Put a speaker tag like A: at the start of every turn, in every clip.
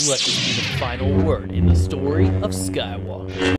A: Let this be the final word in the story of Skywalker.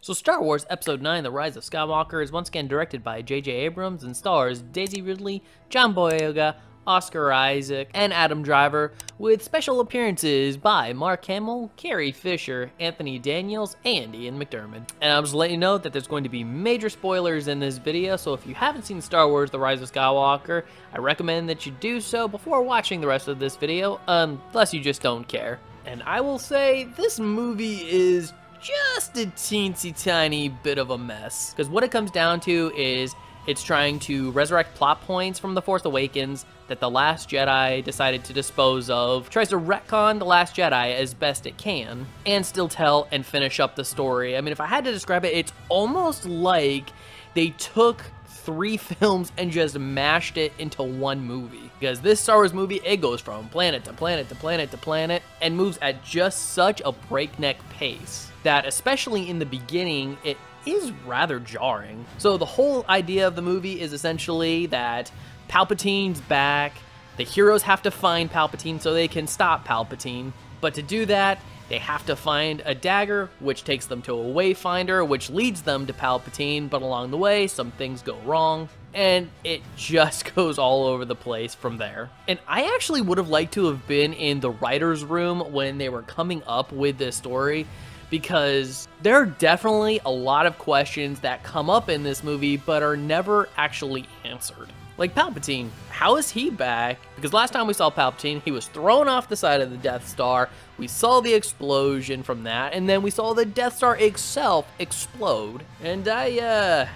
A: So Star Wars Episode 9, The Rise of Skywalker is once again directed by J.J. Abrams and stars Daisy Ridley, John Boyega, Oscar Isaac, and Adam Driver, with special appearances by Mark Hamill, Carrie Fisher, Anthony Daniels, and Ian McDiarmid. And I'm just letting you know that there's going to be major spoilers in this video, so if you haven't seen Star Wars The Rise of Skywalker, I recommend that you do so before watching the rest of this video, unless you just don't care. And I will say, this movie is just a teensy tiny bit of a mess, because what it comes down to is it's trying to resurrect plot points from The Force Awakens that The Last Jedi decided to dispose of, tries to retcon The Last Jedi as best it can, and still tell and finish up the story. I mean, if I had to describe it, it's almost like they took 3 films and just mashed it into one movie. Because this Star Wars movie, it goes from planet to planet to planet to planet, and moves at just such a breakneck pace that, especially in the beginning, it is rather jarring. So the whole idea of the movie is essentially that Palpatine's back, the heroes have to find Palpatine so they can stop Palpatine, but to do that, they have to find a dagger, which takes them to a wayfinder, which leads them to Palpatine, but along the way, some things go wrong, and it just goes all over the place from there. And I actually would have liked to have been in the writer's room when they were coming up with this story, because there are definitely a lot of questions that come up in this movie but are never actually answered. Like Palpatine, how is he back? Because last time we saw Palpatine, he was thrown off the side of the Death Star, we saw the explosion from that, and then we saw the Death Star itself explode. And I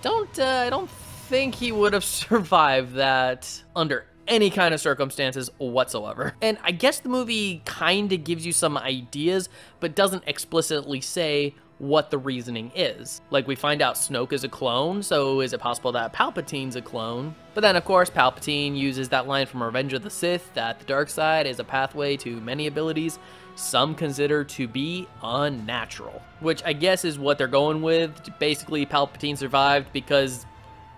A: don't think he would have survived that under any kind of circumstances whatsoever. And I guess the movie kind of gives you some ideas, but doesn't explicitly say what the reasoning is. Like, we find out Snoke is a clone, so is it possible that Palpatine's a clone? But then, of course, Palpatine uses that line from Revenge of the Sith that the dark side is a pathway to many abilities some consider to be unnatural. Which I guess is what they're going with. Basically, Palpatine survived because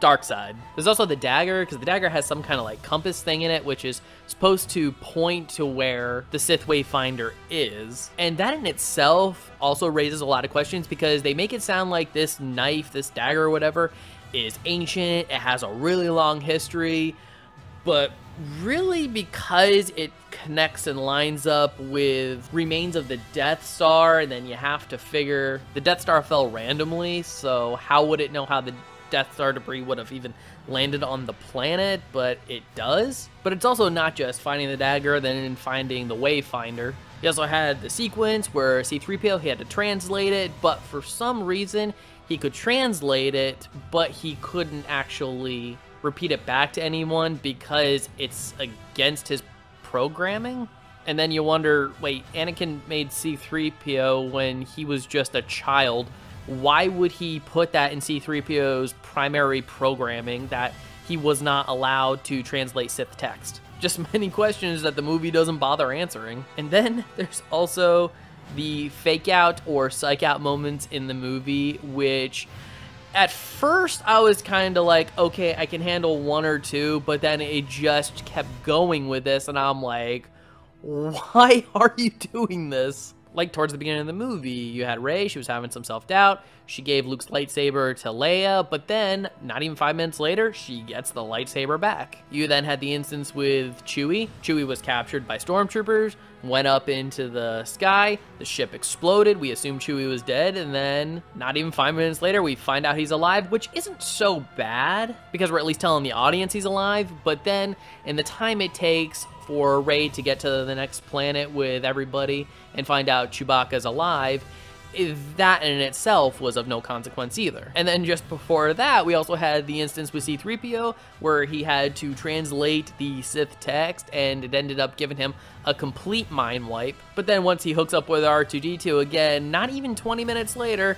A: dark side. There's also the dagger, because the dagger has some kind of like compass thing in it, which is supposed to point to where the Sith Wayfinder is. And that in itself also raises a lot of questions, because they make it sound like this knife, this dagger or whatever, is ancient, it has a really long history, but really because it connects and lines up with remains of the Death Star, and then you have to figure the Death Star fell randomly, so how would it know how the Death Star debris would have even landed on the planet? But it does. But it's also not just finding the dagger, then finding the Wayfinder. He also had the sequence where C-3PO, he had to translate it, but for some reason, he could translate it, but he couldn't actually repeat it back to anyone because it's against his programming. And then you wonder, wait, Anakin made C-3PO when he was just a child. Why would he put that in C-3PO's primary programming that he was not allowed to translate Sith text? Just many questions that the movie doesn't bother answering. And then there's also the fake out or psych out moments in the movie, which at first I was kind of like, okay, I can handle 1 or 2, but then it just kept going with this, and I'm like, why are you doing this? Like, towards the beginning of the movie, you had Rey, she was having some self-doubt, she gave Luke's lightsaber to Leia, but then, not even 5 minutes later, she gets the lightsaber back. You then had the instance with Chewie. Chewie was captured by stormtroopers, went up into the sky, the ship exploded, we assumed Chewie was dead, and then, not even 5 minutes later, we find out he's alive, which isn't so bad, because we're at least telling the audience he's alive, but then, in the time it takes for Rey to get to the next planet with everybody and find out Chewbacca's alive, that in itself was of no consequence either. And then just before that, we also had the instance with C-3PO where he had to translate the Sith text, and it ended up giving him a complete mind wipe. But then once he hooks up with R2-D2 again, not even 20 minutes later,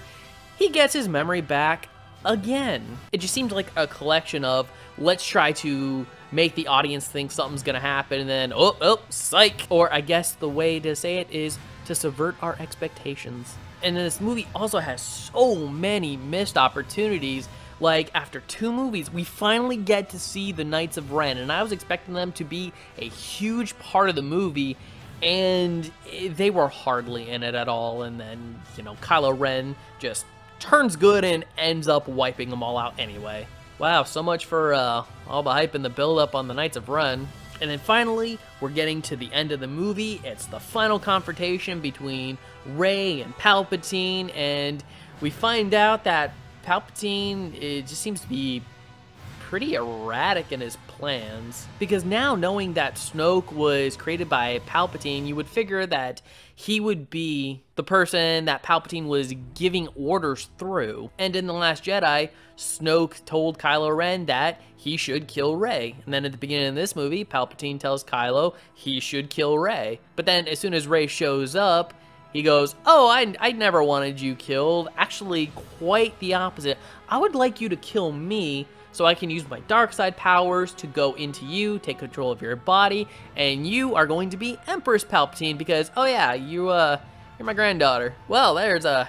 A: he gets his memory back again. It just seemed like a collection of, let's try to make the audience think something's gonna happen, and then, oh, psych! Or I guess the way to say it is to subvert our expectations. And this movie also has so many missed opportunities Like, after 2 movies, we finally get to see the Knights of Ren, and I was expecting them to be a huge part of the movie, and they were hardly in it at all. And then, you know, Kylo Ren just turns good and ends up wiping them all out anyway. Wow, so much for all the hype and the build-up on the Knights of Ren. And then finally, we're getting to the end of the movie. It's the final confrontation between Rey and Palpatine, and we find out that Palpatine, it just seems to be pretty erratic in his plans. Because now, knowing that Snoke was created by Palpatine, you would figure that he would be the person that Palpatine was giving orders through. And in The Last Jedi, Snoke told Kylo Ren that he should kill Rey. And then at the beginning of this movie, Palpatine tells Kylo he should kill Rey. But then as soon as Rey shows up, he goes, oh, I never wanted you killed. Actually, quite the opposite. I would like you to kill me so I can use my dark side powers to go into you, take control of your body, and you are going to be Empress Palpatine because, oh yeah, you're my granddaughter. Well, there's a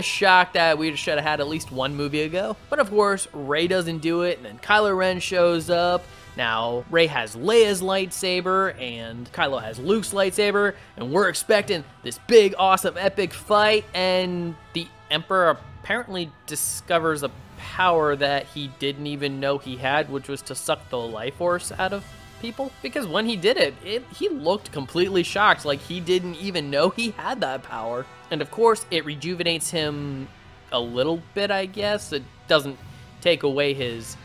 A: shock that we should have had at least 1 movie ago. But of course, Rey doesn't do it, and then Kylo Ren shows up. Now, Rey has Leia's lightsaber, and Kylo has Luke's lightsaber, and we're expecting this big, awesome, epic fight, and the Emperor apparently discovers a power that he didn't even know he had, which was to suck the life force out of people. Because when he did it, he looked completely shocked, like he didn't even know he had that power. And of course, it rejuvenates him a little bit, I guess. It doesn't take away his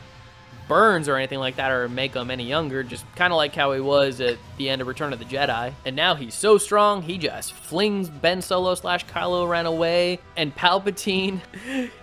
A: burns or anything like that or make him any younger, just kind of like how he was at the end of Return of the Jedi. And now he's so strong, he just flings Ben Solo / Kylo Ren away, and Palpatine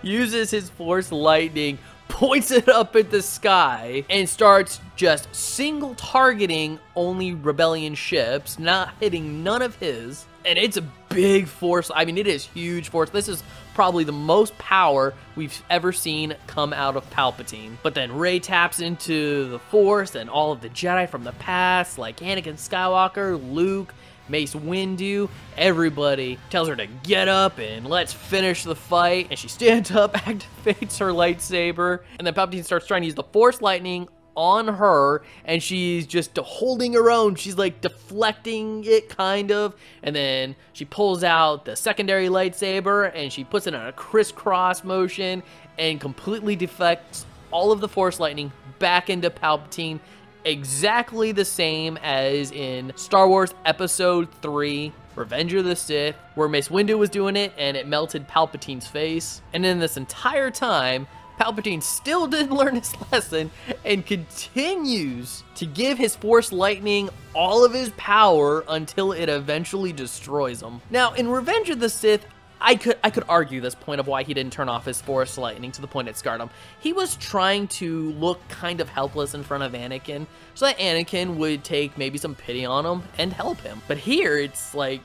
A: uses his Force lightning, points it up at the sky, and starts just single targeting only Rebellion ships, not hitting none of his. And it's a big force. I mean, it is huge force. This is probably the most power we've ever seen come out of Palpatine. But then Rey taps into the Force, and all of the Jedi from the past, like Anakin Skywalker, Luke, Mace Windu, everybody tells her to get up and let's finish the fight. And she stands up, activates her lightsaber, and then Palpatine starts trying to use the Force lightning on her, and she's just holding her own. She's like deflecting it, kind of, and then she pulls out the secondary lightsaber and she puts it in a crisscross motion and completely deflects all of the Force lightning back into Palpatine, exactly the same as in Star Wars Episode 3 Revenge of the Sith, where Mace Windu was doing it and it melted Palpatine's face. And in this entire time, Palpatine still didn't learn his lesson and continues to give his Force lightning all of his power until it eventually destroys him. Now, in Revenge of the Sith, I could argue this point of why he didn't turn off his Force lightning to the point it scarred him. He was trying to look kind of helpless in front of Anakin, so that Anakin would take maybe some pity on him and help him. But here, it's like,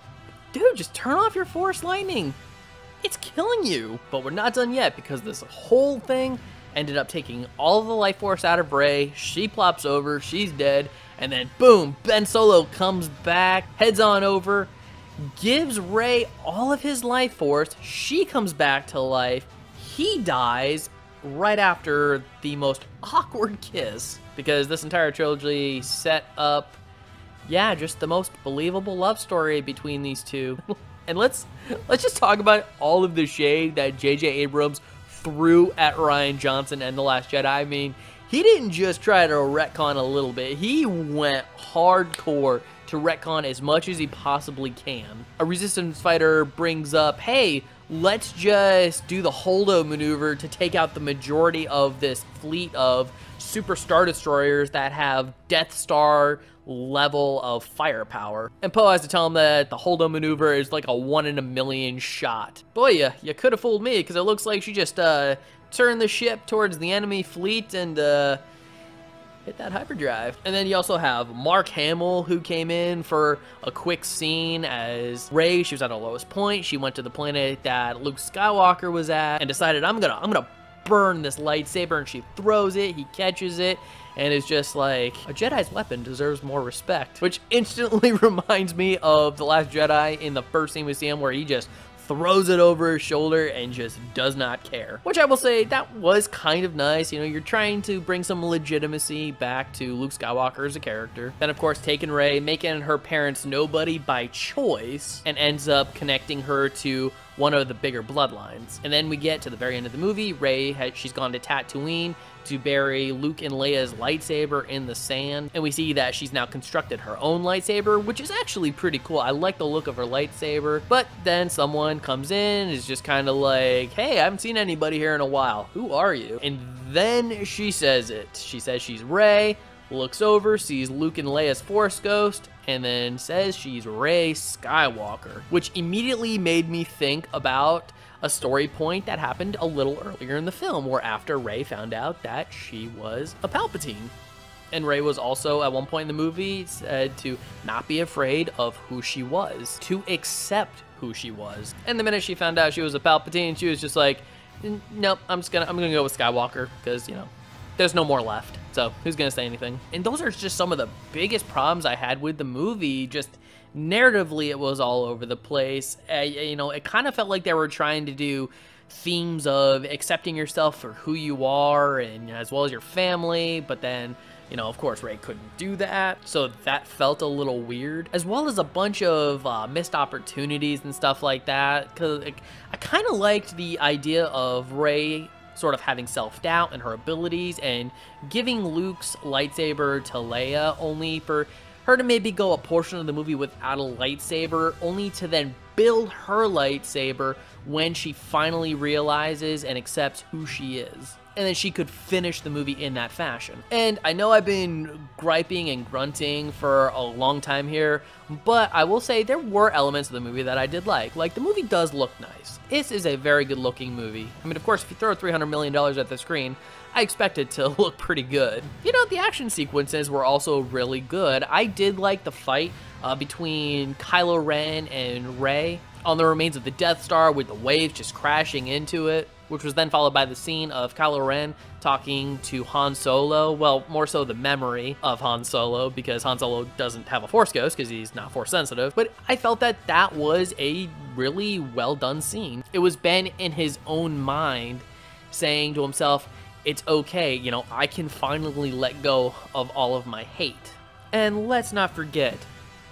A: dude, just turn off your Force lightning. It's killing you. But we're not done yet, because this whole thing ended up taking all of the life force out of Rey. She plops over, she's dead, and then boom, Ben Solo comes back, heads on over, gives Rey all of his life force. She comes back to life. He dies right after the most awkward kiss, because this entire trilogy set up, yeah, just the most believable love story between these two. And let's just talk about all of the shade that J.J. Abrams threw at Rian Johnson and The Last Jedi. I mean, he didn't just try to retcon a little bit. He went hardcore to retcon as much as he possibly can. A Resistance fighter brings up, hey, let's just do the Holdo maneuver to take out the majority of this fleet of Super Star Destroyers that have Death Star level of firepower. And Poe has to tell him that the Holdo maneuver is like a 1 in a million shot. Boy, you could have fooled me, because it looks like she just turned the ship towards the enemy fleet and hit that hyperdrive. And then you also have Mark Hamill, who came in for a quick scene as Rey. She was at her lowest point. She went to the planet that Luke Skywalker was at and decided, I'm gonna burn this lightsaber, and she throws it. He catches it, and it's just like, a Jedi's weapon deserves more respect, which instantly reminds me of The Last Jedi in the first scene we see him, where he just throws it over her shoulder and just does not care. Which I will say, that was kind of nice. You know, you're trying to bring some legitimacy back to Luke Skywalker as a character. Then, of course, taking Rey, making her parents nobody by choice, and ends up connecting her to one of the bigger bloodlines. And then we get to the very end of the movie. She's gone to Tatooine to bury Luke and Leia's lightsaber in the sand, and we see that she's now constructed her own lightsaber, which is actually pretty cool. I like the look of her lightsaber. But then someone comes in, is just kind of like, hey, I haven't seen anybody here in a while, who are you? And then she says it. She says she's Rey, looks over, sees Luke and Leia's Force Ghost, and then says she's Rey Skywalker, which immediately made me think about a story point that happened a little earlier in the film, where after Rey found out that she was a Palpatine. And Rey was also, at one point in the movie, said to not be afraid of who she was, to accept who she was. And the minute she found out she was a Palpatine, she was just like, nope, I'm gonna go with Skywalker, because, you know, there's no more left. So who's gonna say anything? And those are just some of the biggest problems I had with the movie. Just narratively, it was all over the place. You know, it kind of felt like they were trying to do themes of accepting yourself for who you are, and as well as your family, but then, you know, of course, Rey couldn't do that, so that felt a little weird, as well as a bunch of missed opportunities and stuff like that, because I kind of liked the idea of Rey sort of having self-doubt in her abilities and giving Luke's lightsaber to Leia, only for her to maybe go a portion of the movie without a lightsaber, only to then build her lightsaber when she finally realizes and accepts who she is. And then she could finish the movie in that fashion. And I know I've been griping and grunting for a long time here, but I will say there were elements of the movie that I did like. Like, the movie does look nice. This is a very good looking movie. I mean, of course, if you throw $300 million at the screen, I expect it to look pretty good. You know, the action sequences were also really good. I did like the fight between Kylo Ren and Rey on the remains of the Death Star, with the waves just crashing into it, which was then followed by the scene of Kylo Ren talking to Han Solo. Well, more so the memory of Han Solo, because Han Solo doesn't have a Force Ghost because he's not Force sensitive. But I felt that that was a really well done scene. It was Ben in his own mind saying to himself, it's okay, you know, I can finally let go of all of my hate. And let's not forget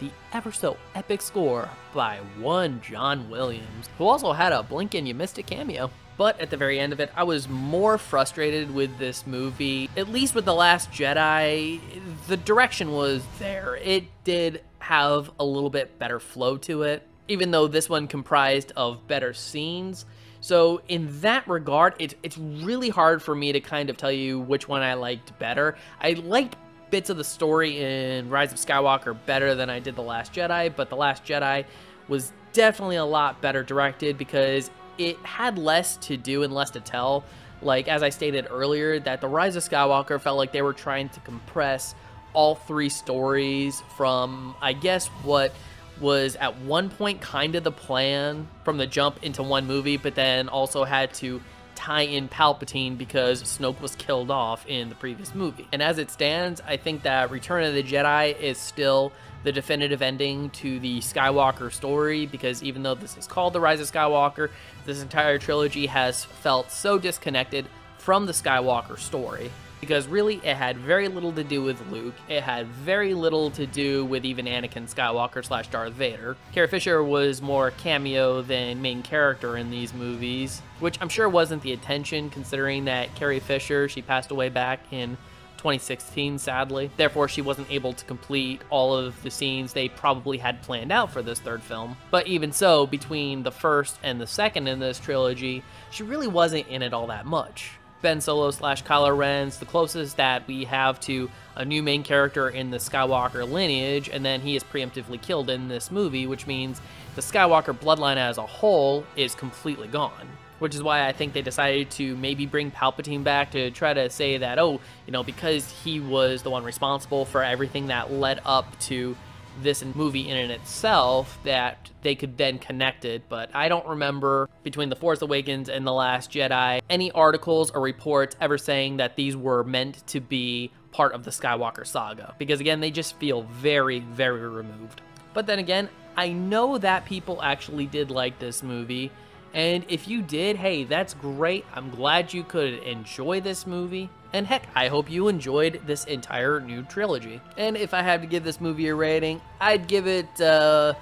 A: the ever so epic score by one John Williams, who also had a blink and you missed it cameo. But at the very end of it, I was more frustrated with this movie. At least with The Last Jedi, the direction was there. It did have a little bit better flow to it, even though this one comprised of better scenes. So in that regard, it's really hard for me to kind of tell you which one I liked better. I liked bits of the story in Rise of Skywalker better than I did The Last Jedi, but The Last Jedi was definitely a lot better directed because it had less to do and less to tell. Like, as I stated earlier, that The Rise of Skywalker felt like they were trying to compress all three stories from, I guess, what was at one point kind of the plan from the jump into one movie, but then also had to tie in Palpatine because Snoke was killed off in the previous movie. And as it stands, I think that Return of the Jedi is still the definitive ending to the Skywalker story, because even though this is called The Rise of Skywalker, this entire trilogy has felt so disconnected from the Skywalker story. Because really, it had very little to do with Luke. It had very little to do with even Anakin Skywalker / Darth Vader. Carrie Fisher was more cameo than main character in these movies, which I'm sure wasn't the intention, considering that Carrie Fisher, she passed away back in 2016, sadly. Therefore, she wasn't able to complete all of the scenes they probably had planned out for this third film. But even so, between the first and the second in this trilogy, she really wasn't in it all that much. Ben Solo / Kylo Ren's the closest that we have to a new main character in the Skywalker lineage, and then he is preemptively killed in this movie, which means the Skywalker bloodline as a whole is completely gone. Which is why I think they decided to maybe bring Palpatine back to try to say that, oh, you know, because he was the one responsible for everything that led up to this movie in and itself, that they could then connect it. But I don't remember, between The Force Awakens and The Last Jedi, any articles or reports ever saying that these were meant to be part of the Skywalker saga, because again, they just feel very, very removed. But then again, I know that people actually did like this movie, and if you did, hey, that's great. I'm glad you could enjoy this movie. And heck, I hope you enjoyed this entire new trilogy. And if I had to give this movie a rating, I'd give it 2.5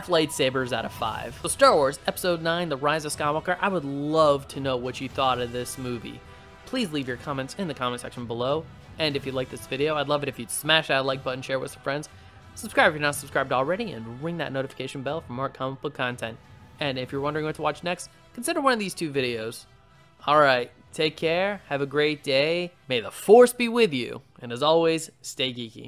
A: lightsabers out of 5. So Star Wars Episode 9, The Rise of Skywalker, I would love to know what you thought of this movie. Please leave your comments in the comment section below. And if you like this video, I'd love it if you'd smash that like button, share it with some friends. Subscribe if you're not subscribed already, and ring that notification bell for more comic book content. And if you're wondering what to watch next, consider one of these 2 videos. Alright, take care, have a great day, may the Force be with you, and as always, stay geeky.